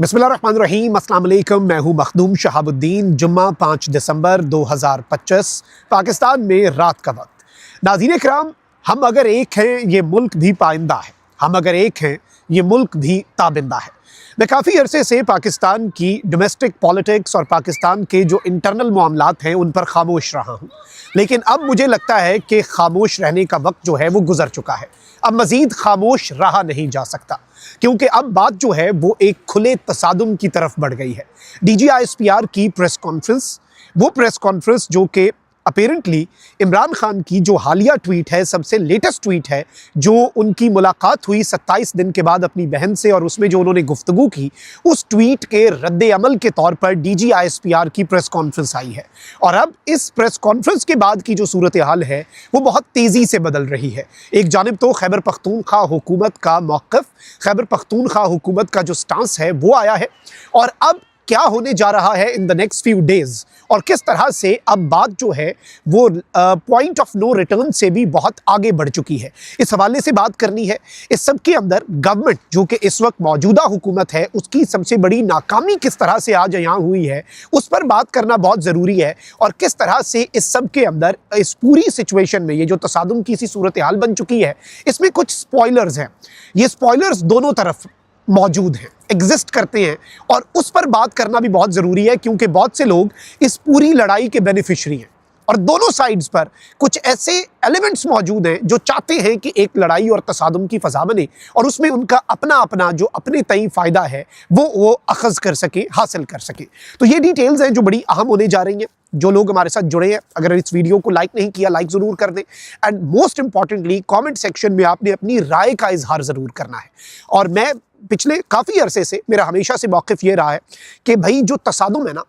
बिस्मिल्लाहिर्रहमानिर्रहीम, अस्सलाम वालेकुम। मैं हूँ मखदूम शहाबुद्दीन। जुम्मा 5 दिसंबर 2025, पाकिस्तान में रात का वक्त। नाज़रीन इकराम, हम अगर एक हैं ये मुल्क भी पाइंदा है, हम अगर एक हैं ये मुल्क भी ताबिंदा है। मैं काफ़ी अरसे से पाकिस्तान की डोमेस्टिक पॉलिटिक्स और पाकिस्तान के जो इंटरनल मामलात हैं उन पर खामोश रहा हूँ, लेकिन अब मुझे लगता है कि खामोश रहने का वक्त जो है वो गुजर चुका है। अब मज़ीद खामोश रहा नहीं जा सकता, क्योंकि अब बात जो है वो एक खुले तसादुम की तरफ बढ़ गई है। DGISPR की प्रेस कॉन्फ्रेंस, वो प्रेस कॉन्फ्रेंस जो कि अपेरेंटली इमरान खान की जो हालिया ट्वीट है, सबसे लेटेस्ट ट्वीट है, जो उनकी मुलाकात हुई 27 दिन के बाद अपनी बहन से और उसमें जो उन्होंने गुफ्तगू की, उस ट्वीट के रद्द अमल के तौर पर DGISPR की प्रेस कॉन्फ्रेंस आई है। और अब इस प्रेस कॉन्फ्रेंस के बाद की जो सूरत हाल है वो बहुत तेज़ी से बदल रही है। एक जानिब तो खैबर पख्तूनख्वा हुकूमत का मौक़िफ़, खैबर पख्तूनख्वा हुकूमत का जो स्टांस है वो आया है, और अब क्या होने जा रहा है in the next few days और किस तरह से अब बात जो है वो पॉइंट ऑफ नो रिटर्न से भी बहुत आगे बढ़ चुकी है, इस हवाले से बात करनी है। इस सब के अंदर गवर्नमेंट जो कि इस वक्त मौजूदा हुकूमत है, उसकी सबसे बड़ी नाकामी किस तरह से आज यहाँ हुई है उस पर बात करना बहुत ज़रूरी है, और किस तरह से इस सब के अंदर इस पूरी सिचुएशन में ये जो तसादुम की सी सूरत हाल बन चुकी है, इसमें कुछ स्पॉयलर्स हैं। ये स्पॉयलर्स दोनों तरफ मौजूद हैं, एग्जिस्ट करते हैं, और उस पर बात करना भी बहुत ज़रूरी है, क्योंकि बहुत से लोग इस पूरी लड़ाई के बेनिफिशरी हैं और दोनों साइड्स पर कुछ ऐसे एलिमेंट्स मौजूद हैं जो चाहते हैं कि एक लड़ाई और तसादुम की फ़ज़ा बने और उसमें उनका अपना अपना जो अपने तय फ़ायदा है वो अखज़ कर सके, हासिल कर सके। तो ये डिटेल्स हैं जो बड़ी अहम होने जा रही हैं। जो लोग हमारे साथ जुड़े हैं, अगर इस वीडियो को लाइक नहीं किया, लाइक ज़रूर कर दें, and most importantly comment section में आपने अपनी राय का इजहार ज़रूर करना है। और मैं पिछले काफ़ी अरसे से, मेरा हमेशा से मौक़िफ़ ये रहा है कि भाई जो तसादुम है ना,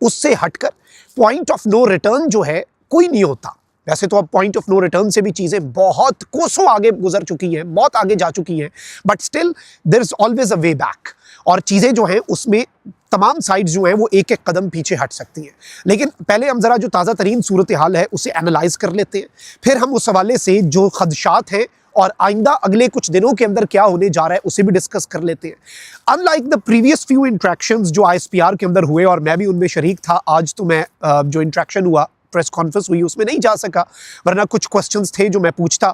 उससे हटकर पॉइंट ऑफ नो रिटर्न जो है कोई नहीं होता। वैसे तो अब पॉइंट ऑफ नो रिटर्न से भी चीज़ें बहुत कोसों आगे गुजर चुकी हैं, बहुत आगे जा चुकी हैं, but still there is always a way back, और चीज़ें जो हैं उसमें तमाम साइड्स जो हैं वो एक एक कदम पीछे हट सकती हैं। लेकिन पहले हम ज़रा जो ताज़ा तरीन सूरत हाल है उसे एनालाइज कर लेते हैं, फिर हम उस हवाले से जो खदशात हैं और आइंदा अगले कुछ दिनों के अंदर क्या होने जा रहा है उसे भी डिस्कस कर लेते हैं। Unlike the previous few interactions जो ISPR के अंदर हुए, और मैं भी उनमें शरीक था, आज तो मैं जो इंट्रैक्शन हुआ, प्रेस कॉन्फ्रेंस हुई, उसमें नहीं जा सका, वरना कुछ क्वेश्चंस थे जो मैं पूछता,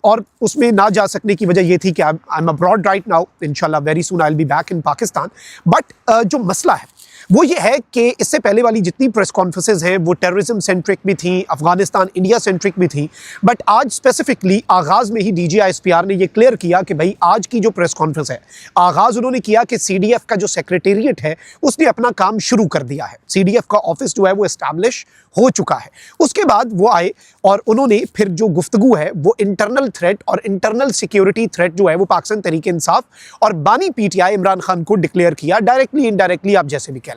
और उसमें ना जा सकने की वजह ये थी कि I am abroad right now, इंशाल्लाह very soon I will be back in Pakistan. But जो मसला है वो ये है कि इससे पहले वाली जितनी प्रेस कॉन्फ्रेंसेज हैं वो टेररिज्म सेंट्रिक भी थी, अफगानिस्तान इंडिया सेंट्रिक भी थी, बट आज स्पेसिफिकली आगाज़ में ही DGISPR ने ये क्लियर किया कि भाई आज की जो प्रेस कॉन्फ्रेंस है, आगाज़ उन्होंने किया कि CDF का जो सेक्रेटेरिएट है उसने अपना काम शुरू कर दिया है। CDF का ऑफिस जो है वो इस्टेब्लिश हो चुका है। उसके बाद वो आए और उन्होंने फिर जो गुफ्तगू है वो इंटरनल थ्रेट और इंटरनल सिक्योरिटी थ्रेट जो है वो पाकिस्तान तहरीक इंसाफ और बानी PTI इमरान खान को डिक्लेयर किया, डायरेक्टली इनडायरेक्टली आप जैसे भी कह लें।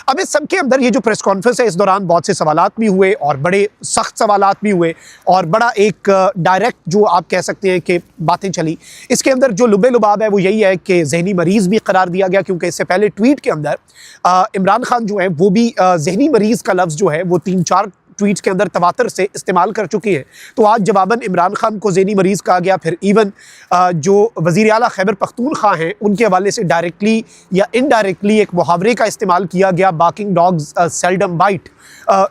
अब इस सब के अंदर ये जो प्रेस कॉन्फ्रेंस है, इस दौरान बहुत से सवालात भी हुए और बड़े सख्त सवालात भी हुए, और बड़ा एक डायरेक्ट जो आप कह सकते हैं कि बातें चली। इसके अंदर जो लुबे लुबाब है वो यही है कि जहनी मरीज़ भी करार दिया गया, क्योंकि इससे पहले ट्वीट के अंदर इमरान खान जो है वो भी जहनी मरीज़ का लफ्ज़ जो है वो 3-4 ट्वीट्स के अंदर तवातर से इस्तेमाल कर चुकी है। तो आज जवाबन इमरान खान को ज़हनी मरीज़ कहा गया। फिर इवन जो वज़ीर आला खैबर पख्तूनख्वा हैं उनके हवाले से डायरेक्टली या इनडायरेक्टली एक मुहावरे का इस्तेमाल किया गया, बाकिंग डॉग्स सेल्डम बाइट,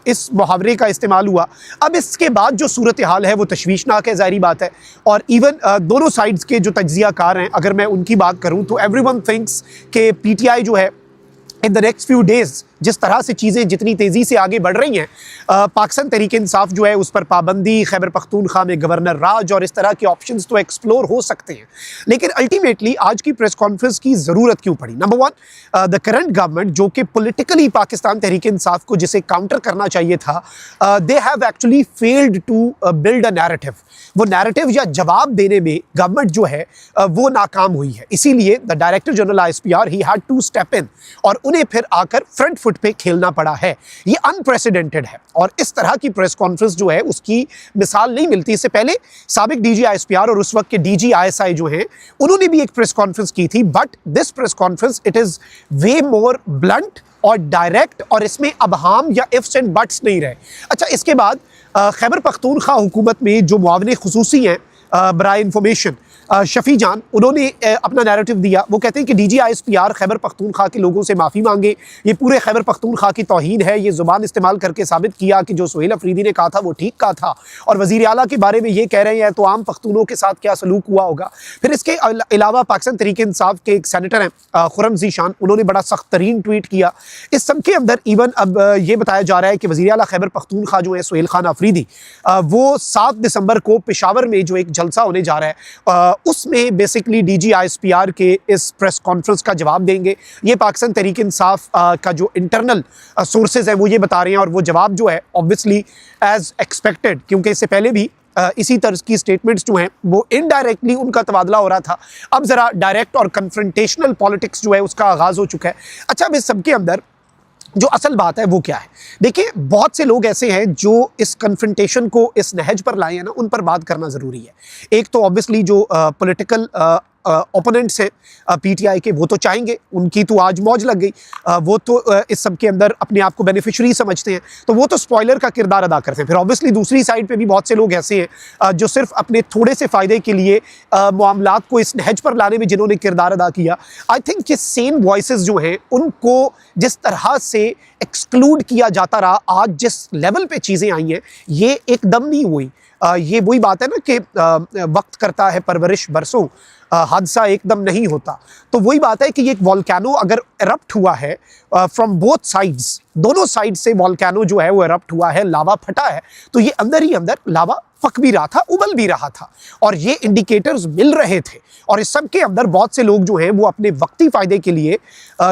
इस मुहावरे का इस्तेमाल हुआ। अब इसके बाद जो सूरत हाल है वो तशवीशनाक है, ज़ाहिरी बात है, और इवन दोनों साइड्स के जो तज्ज़ियाकार हैं, अगर मैं उनकी बात करूँ तो एवरीवन थिंक्स कि PTI जो है in the next few days जिस तरह से चीज़ें जितनी तेज़ी से आगे बढ़ रही हैं, पाकिस्तान तहरीक इंसाफ जो है उस पर पाबंदी, खैबर पख्तूनख्वा में गवर्नर राज और इस तरह के ऑप्शंस तो एक्सप्लोर हो सकते हैं। लेकिन अल्टीमेटली आज की प्रेस कॉन्फ्रेंस की ज़रूरत क्यों पड़ी? Number one, the current government जो कि पॉलिटिकली पाकिस्तान तहरीक इंसाफ को जिसे काउंटर करना चाहिए था, they have actually failed to build a narrative. वो नैरेटिव या जवाब देने में गवर्नमेंट जो है वो नाकाम हुई है। इसीलिए द डायरेक्टर जनरल ISPR ही हैड टू स्टेप इन, और उन्हें फिर आकर फ्रंट फुट पे खेलना पड़ा है। ये अनप्रेसिडेंटेड है, और इस तरह की प्रेस कॉन्फ्रेंस जो है उसकी मिसाल नहीं मिलती। इससे पहले साबिक DGISPR और उस वक्त के DG ISI जो हैं उन्होंने भी एक प्रेस कॉन्फ्रेंस की थी, but this press conference it is way more blunt और डायरेक्ट, और इसमें अबहाम या इफ्स एंड बट्स नहीं रहे। अच्छा, इसके बाद खैबर पख्तूनख्वा हुकूमत में जो मुआवने खुसूसी हैं बराए इंफॉर्मेशन शफी जान, उन्होंने अपना नैरेटिव दिया। वो कहते हैं कि DGISPR खैबर पख्तूनख्वा के लोगों से माफ़ी मांगे, ये पूरे खैबर पख्तूनख्वा की तौहीन है। ये ज़ुबान इस्तेमाल करके साबित किया कि जो सुहेल अफरीदी ने कहा था वो ठीक कहा था, और वज़ीर आला के बारे में ये कह रहे हैं तो आम पख्तूनों के साथ क्या सलूक हुआ होगा। फिर इसके अलावा पाकिस्तान तहरीक इंसाफ के एक सेनेटर हैं खुर्रम ज़ीशान, उन्होंने बड़ा सख्त तरीन ट्वीट किया। इस सब के अंदर इवन अब ये बताया जा रहा है कि वज़ीर आला खैबर पख्तूनख्वा जो है सुहेल खान अफरीदी, वो 7 दिसंबर को पेशावर में जो एक जलसा होने जा रहा है उसमें बेसिकली DGISPR के इस प्रेस कॉन्फ्रेंस का जवाब देंगे। ये पाकिस्तान तहरीक इंसाफ का जो इंटरनल सोर्सेज हैं वो ये बता रहे हैं, और वो जवाब जो है ऑब्वियसली एज एक्सपेक्टेड, क्योंकि इससे पहले भी इसी तरह की स्टेटमेंट्स जो हैं वो इनडायरेक्टली उनका तबादला हो रहा था। अब ज़रा डायरेक्ट और कन्फ्रंटेशनल पॉलिटिक्स जो है उसका आगाज़ हो चुका है। अच्छा, अब इस सब के अंदर जो असल बात है वो क्या है? देखिए, बहुत से लोग ऐसे हैं जो इस कन्फ्रंटेशन को इस नहज पर लाए हैं ना, उन पर बात करना ज़रूरी है। एक तो ऑब्वियसली जो पॉलिटिकल ओपोनेंट्स हैं PTI के, वो तो चाहेंगे, उनकी तो आज मौज लग गई, वो तो इस सब के अंदर अपने आप को बेनिफिशरी समझते हैं, तो वो तो स्पॉइलर का किरदार अदा करते हैं। फिर ऑब्वियसली दूसरी साइड पे भी बहुत से लोग ऐसे हैं जो सिर्फ अपने थोड़े से फ़ायदे के लिए मामलात को इस नहज पर लाने में जिन्होंने किरदार अदा किया। आई थिंक कि सेम वॉइसेस जो हैं उनको जिस तरह से एक्सक्लूड किया जाता रहा, आज जिस लेवल पे चीज़ें आई हैं ये एकदम नहीं हुई। ये वही बात है ना कि वक्त करता है परवरिश बरसों, हादसा एकदम नहीं होता। तो वही बात है कि ये एक वॉल्केनो अगर एरप्ट हुआ है फ्रॉम बोथ साइड्स, दोनों साइड से वॉल्केनो जो है वो एरप्ट हुआ है, लावा फटा है, तो ये अंदर ही अंदर लावा पक भी रहा था, उबल भी रहा था, और ये इंडिकेटर्स मिल रहे थे। और इस सब के अंदर बहुत से लोग जो हैं वो अपने वक्ती फ़ायदे के लिए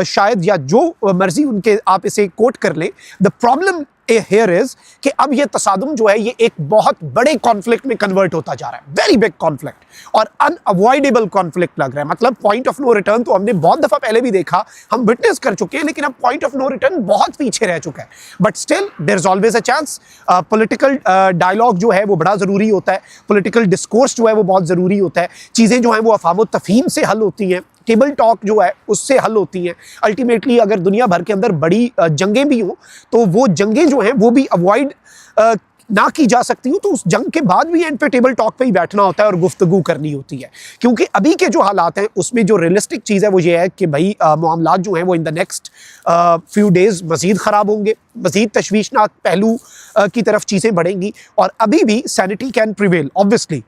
शायद, या जो मर्जी उनके, आप इसे कोट कर लें, द प्रॉब्लम हियर इज कि अब ये तसादुम जो है ये एक बहुत बड़े कॉन्फ्लिक्ट में कन्वर्ट होता जा रहा है, वेरी बिग कॉन्फ्लिक्ट, और अनअवॉइडेबल कॉन्फ्लिक्ट लग रहा है। मतलब पॉइंट ऑफ नो रिटर्न तो हमने बहुत दफ़ा पहले भी देखा, हम विटनेस कर चुके हैं, लेकिन अब पॉइंट ऑफ नो रिटर्न बहुत पीछे रह चुका है। But still there is always a chance. Political dialogue जो है वो बड़ा ज़रूरी होता है, पॉलिटिकल डिस्कोर्स जो है वो बहुत ज़रूरी होता है, चीज़ें जो हैं वो अफ़हाम तफ़हीम से हल होती हैं, टेबल टॉक जो है उससे हल होती हैं। अल्टीमेटली अगर दुनिया भर के अंदर बड़ी जंगें भी हों तो वो जंगें जो हैं वो भी अवॉइड ना की जा सकती हूँ, तो उस जंग के बाद भी एंड पे टेबल टॉक पे ही बैठना होता है और गुफ्तगू करनी होती है। क्योंकि अभी के जो हालात हैं उसमें जो रियलिस्टिक चीज़ है वो ये है कि भाई मामलात जो हैं वो in the next few days मज़ीद ख़राब होंगे, मज़ीद तशवीशनाक पहलू की तरफ चीज़ें बढ़ेंगी, और अभी भी सैनिटी कैन प्रिवेल। ऑब्वियसली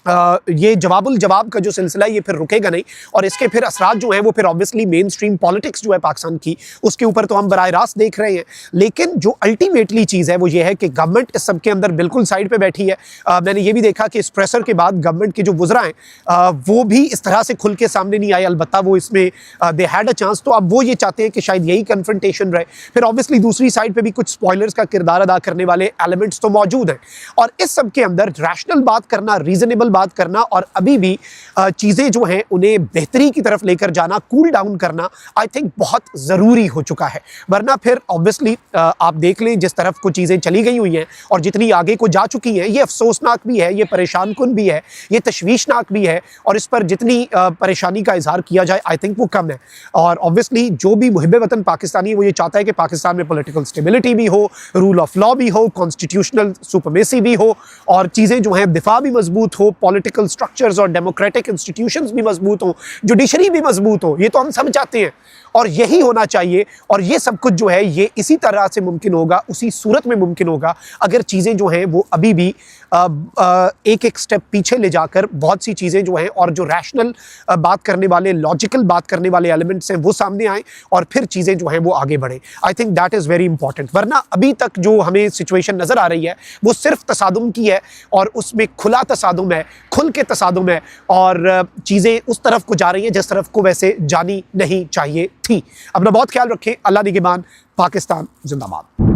ये जवाबुल जवाब का जो सिलसिला ये फिर रुकेगा नहीं, और इसके फिर असरात जो हैं वो फिर ऑब्वियसली मेन स्ट्रीम पॉलिटिक्स जो है पाकिस्तान की, उसके ऊपर तो हम बराह रास्त देख रहे हैं। लेकिन जो अल्टीमेटली चीज़ है वो ये है कि गवर्नमेंट इस सब के अंदर बिल्कुल साइड पे बैठी है। मैंने ये भी देखा कि इस प्रेशर के बाद गवर्नमेंट के जो वुज़रा हैं वो भी इस तरह से खुल के सामने नहीं आए, अलबत्ता वो इसमें दे हैड अ चांस, तो अब वो ये चाहते हैं कि शायद यही कन्फ्रंटेशन रहे। फिर ऑब्वियसली दूसरी साइड पर भी कुछ स्पॉयलर्स का किरदार अदा करने वाले एलिमेंट्स तो मौजूद हैं, और इस सब के अंदर रैशनल बात करना, रीजनेबल बात करना, और अभी भी चीज़ें जो हैं उन्हें बेहतरी की तरफ लेकर जाना, कूल डाउन करना, आई थिंक बहुत ज़रूरी हो चुका है। वरना फिर ऑब्वियसली आप देख लें जिस तरफ को चीज़ें चली गई हुई हैं और जितनी आगे को जा चुकी हैं, ये अफसोसनाक भी है, ये परेशान कुन भी है, ये तशवीशनाक भी है, और इस पर जितनी परेशानी का इजहार किया जाए आई थिंक वो कम है। और ऑब्वियसली जो भी मुहिब वतन पाकिस्तानी है वो ये चाहता है कि पाकिस्तान में पॉलिटिकल स्टेबिलिटी भी हो, रूल ऑफ लॉ भी हो, कॉन्स्टिट्यूशनल सुपरमेसी भी हो, और चीज़ें जो हैं दिफा भी मजबूत हो, पॉलिटिकल स्ट्रक्चर्स और डेमोक्रेटिक इंस्टीट्यूशंस भी मजबूत हो, जुडिशरी भी मजबूत हो। ये तो हम सब चाहते हैं और यही होना चाहिए, और ये सब कुछ जो है ये इसी तरह से मुमकिन होगा, उसी सूरत में मुमकिन होगा अगर चीज़ें जो हैं वो अभी भी एक एक स्टेप पीछे ले जाकर बहुत सी चीज़ें जो हैं और जो रैशनल बात करने वाले, लॉजिकल बात करने वाले एलिमेंट्स हैं वो सामने आएँ, और फिर चीज़ें जो हैं वो आगे बढ़े। I think that is very important. वरना अभी तक जो हमें सिचुएशन नज़र आ रही है वो सिर्फ तसादुम की है, और उसमें खुला तसादुम है, खुल के तसादुम है, और चीज़ें उस तरफ को जा रही हैं जिस तरफ को वैसे जानी नहीं चाहिए थी। अपना बहुत ख्याल रखें। अल्लाह निगहबान। पाकिस्तान जिंदाबाद।